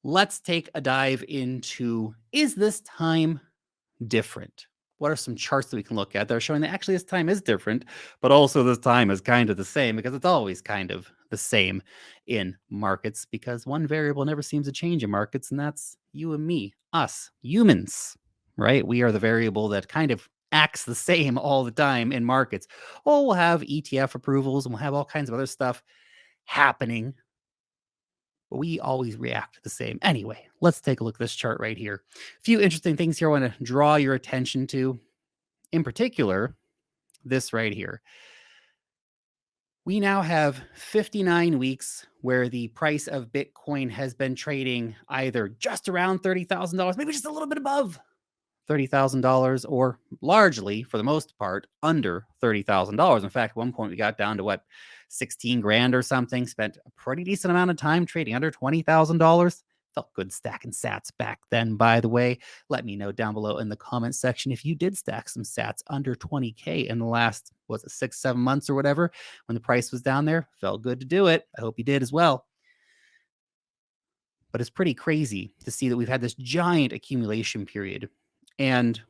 let's take a dive into, is this time different? What are some charts that we can look at that are showing that actually this time is different, but also this time is kind of the same, because it's always kind of the same in markets, because one variable never seems to change in markets, and that's you and me, us humans, right? We are the variable that kind of acts the same all the time in markets. Oh, we'll have ETF approvals and we'll have all kinds of other stuff happening, but we always react the same. Anyway, let's take a look at this chart right here. A few interesting things here I want to draw your attention to. In particular, this right here. We now have 59 weeks where the price of Bitcoin has been trading either just around $30,000, maybe just a little bit above $30,000, or largely, for the most part, under $30,000. In fact, at one point we got down to what, 16 grand or something, spent a pretty decent amount of time trading under $20,000. Felt good stacking sats back then, by the way. Let me know down below in the comments section if you did stack some sats under 20K in the last, was it 6-7 months or whatever, when the price was down there. Felt good to do it. I hope you did as well. But it's pretty crazy to see that we've had this giant accumulation period. And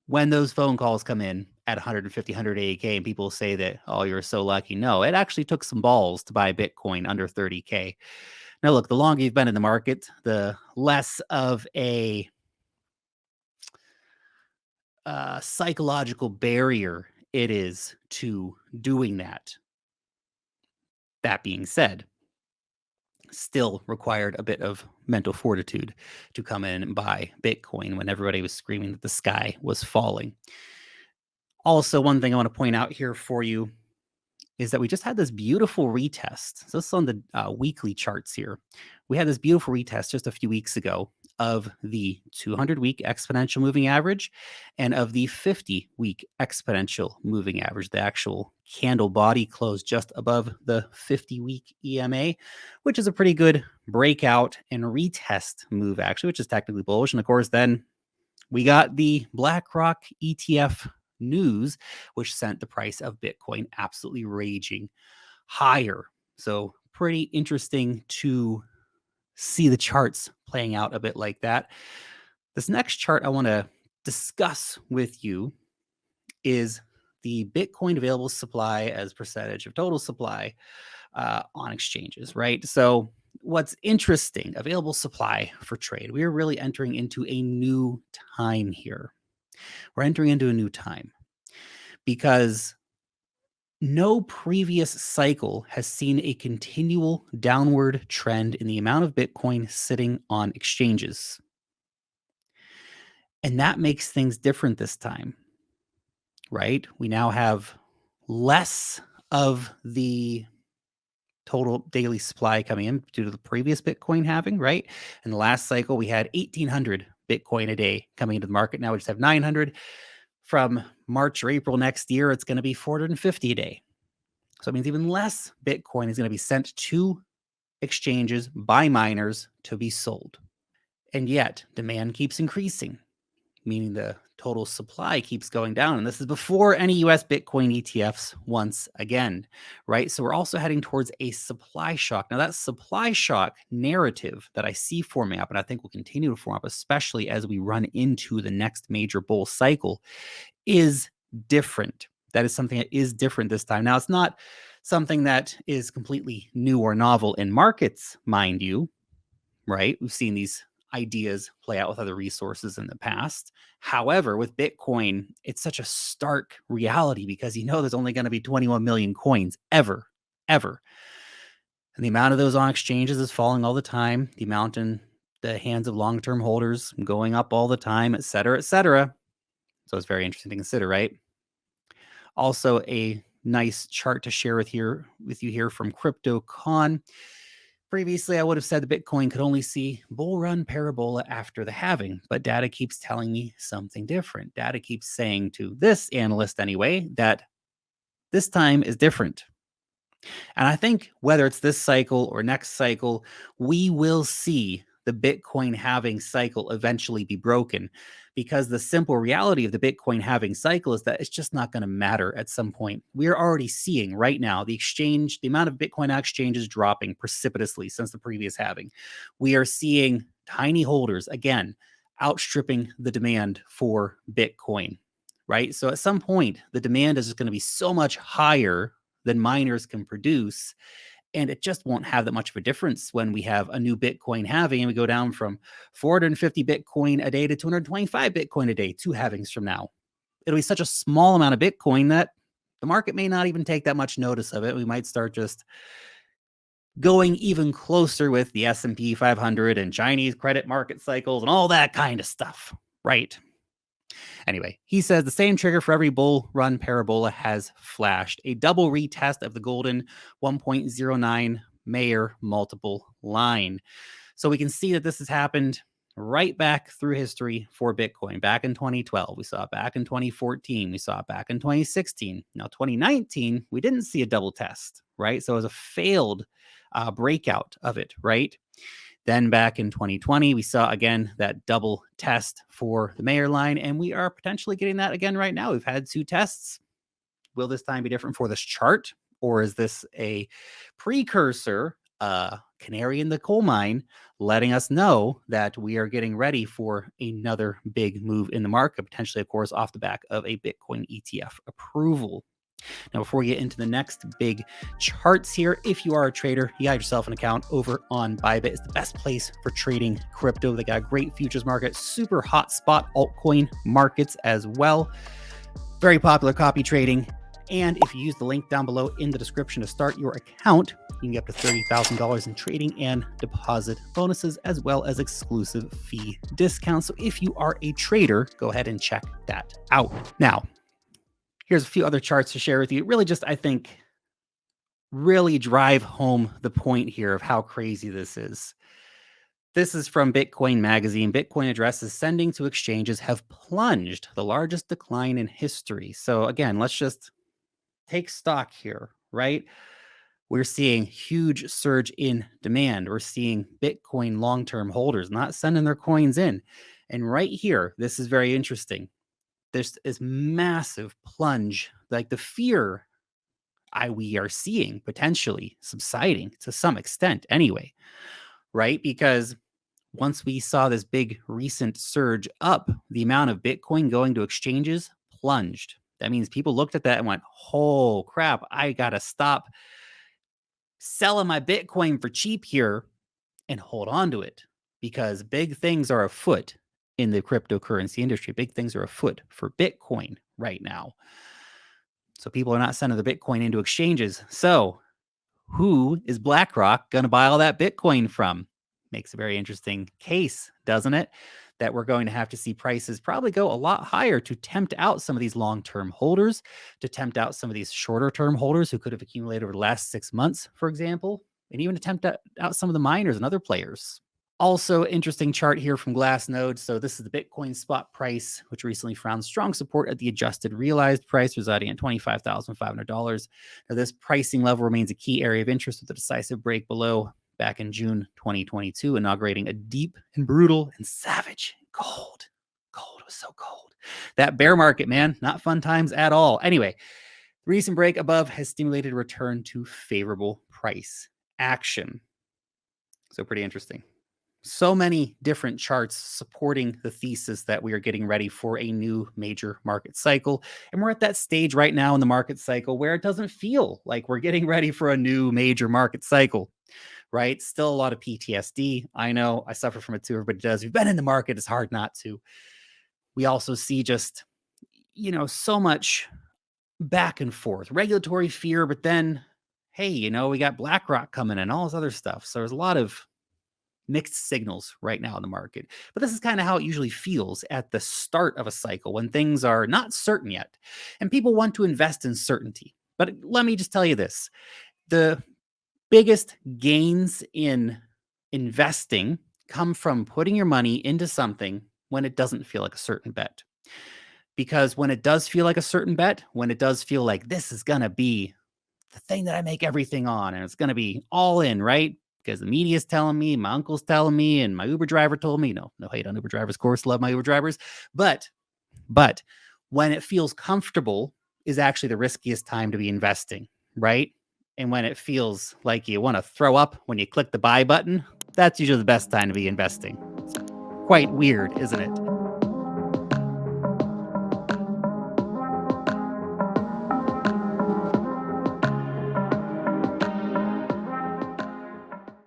when those phone calls come in at 150, 180K and people say that, oh, you're so lucky. No, it actually took some balls to buy Bitcoin under 30K. Now, look, the longer you've been in the market, the less of a psychological barrier it is to doing that. That being said, still required a bit of mental fortitude to come in and buy Bitcoin when everybody was screaming that the sky was falling. Also, one thing I want to point out here for you is that we just had this beautiful retest. So this is on the weekly charts here. We had this beautiful retest just a few weeks ago of the 200-week exponential moving average and of the 50-week exponential moving average. The actual candle body closed just above the 50-week EMA, which is a pretty good breakout and retest move, actually, which is technically bullish. And of course, then we got the BlackRock ETF news, which sent the price of Bitcoin absolutely raging higher. So pretty interesting to see the charts playing out a bit like that. This next chart I want to discuss with you is the Bitcoin available supply as percentage of total supply on exchanges, right? So what's interesting, available supply for trade. We are really entering into a new time here. We're entering into a new time because no previous cycle has seen a continual downward trend in the amount of Bitcoin sitting on exchanges. And that makes things different this time, right? We now have less of the total daily supply coming in due to the previous Bitcoin halving, right? In the last cycle, we had 1,800 Bitcoin a day coming into the market. Now we just have 900. From March or April next year, it's going to be 450 a day. So it means even less Bitcoin is going to be sent to exchanges by miners to be sold. And yet demand keeps increasing, meaning the total supply keeps going down. And this is before any US Bitcoin ETFs once again, right? So we're also heading towards a supply shock. Now that supply shock narrative that I see forming up, and I think will continue to form up, especially as we run into the next major bull cycle, is different. That is something that is different this time. Now, it's not something that is completely new or novel in markets, mind you, right? We've seen these ideas play out with other resources in the past. However, with Bitcoin, it's such a stark reality because there's only going to be 21 million coins ever. And the amount of those on exchanges is falling all the time. The amount in the hands of long-term holders going up all the time, et cetera, et cetera. So it's very interesting to consider, right? Also, a nice chart to share with you here from CryptoCon. Previously, I would have said the Bitcoin could only see bull run parabola after the halving, but data keeps telling me something different. Data keeps saying to this analyst anyway that this time is different. And I think whether it's this cycle or next cycle, we will see the Bitcoin halving cycle eventually be broken? Because the simple reality of the Bitcoin halving cycle is that it's just not going to matter at some point. We're already seeing right now the amount of Bitcoin exchanges dropping precipitously since the previous halving. We are seeing tiny holders again outstripping the demand for Bitcoin, right? So at some point, the demand is just going to be so much higher than miners can produce. And it just won't have that much of a difference when we have a new Bitcoin halving and we go down from 450 Bitcoin a day to 225 Bitcoin a day, 2 halvings from now. It'll be such a small amount of Bitcoin that the market may not even take that much notice of it. We might start just going even closer with the S&P 500 and Chinese credit market cycles and all that kind of stuff, right? Anyway, he says the same trigger for every bull run parabola has flashed. A double retest of the golden 1.09 Mayer multiple line. So we can see that this has happened right back through history for Bitcoin. Back in 2012, we saw it back in 2014, we saw it back in 2016. Now, 2019, we didn't see a double test, right? So it was a failed breakout of it, right? Then back in 2020, we saw again that double test for the Mayer line, and we are potentially getting that again right now. We've had 2 tests. Will this time be different for this chart, or is this a precursor, canary in the coal mine, letting us know that we are getting ready for another big move in the market, potentially, of course, off the back of a Bitcoin ETF approval? Now, before we get into the next big charts here, if you are a trader, you got yourself an account over on BYBIT. It's the best place for trading crypto. They got a great futures market, super hot spot altcoin markets as well. Very popular copy trading. And if you use the link down below in the description to start your account, you can get up to $30,000 in trading and deposit bonuses, as well as exclusive fee discounts. So if you are a trader, go ahead and check that out. Now, here's a few other charts to share with you. Really just, I think, really drive home the point here of how crazy this is. This is from Bitcoin Magazine. Bitcoin addresses sending to exchanges have plunged, the largest decline in history. So again, let's just take stock here, right? We're seeing huge surge in demand. We're seeing Bitcoin long-term holders not sending their coins in. And right here, this is very interesting. There's this massive plunge, like the fear we are seeing potentially subsiding to some extent anyway, right? Because once we saw this big recent surge up, the amount of Bitcoin going to exchanges plunged. That means people looked at that and went, oh crap, I got to stop selling my Bitcoin for cheap here and hold on to it, because big things are afoot in the cryptocurrency industry. Big things are afoot for Bitcoin right now. So people are not sending the Bitcoin into exchanges. So who is BlackRock going to buy all that Bitcoin from? Makes a very interesting case, doesn't it? That we're going to have to see prices probably go a lot higher to tempt out some of these long-term holders, to tempt out some of these shorter-term holders who could have accumulated over the last 6 months, for example, and even to tempt out some of the miners and other players. Also, interesting chart here from Glassnode. So this is the Bitcoin spot price, which recently found strong support at the adjusted realized price, residing at $25,500. Now, this pricing level remains a key area of interest with a decisive break below back in June 2022, inaugurating a deep and brutal and savage cold. Cold was so cold. That bear market, man, not fun times at all. Anyway, the recent break above has stimulated a return to favorable price action. So pretty interesting. So many different charts supporting the thesis that we are getting ready for a new major market cycle. And we're at that stage right now in the market cycle where it doesn't feel like we're getting ready for a new major market cycle, right? Still a lot of PTSD. I know I suffer from it too. Everybody does. We've been in the market. It's hard not to. We also see just, so much back and forth, regulatory fear, but then, hey, we got BlackRock coming and all this other stuff. So there's a lot of mixed signals right now in the market. But this is kind of how it usually feels at the start of a cycle when things are not certain yet and people want to invest in certainty. But let me just tell you this. The biggest gains in investing come from putting your money into something when it doesn't feel like a certain bet. Because when it does feel like a certain bet, when it does feel like this is going to be the thing that I make everything on and it's going to be all in, right? because the media's telling me, my uncle's telling me, and my Uber driver told me. No hate on Uber drivers, of course, love my Uber drivers. But when it feels comfortable is actually the riskiest time to be investing, right? And when it feels like you want to throw up when you click the buy button, that's usually the best time to be investing. It's quite weird, isn't it?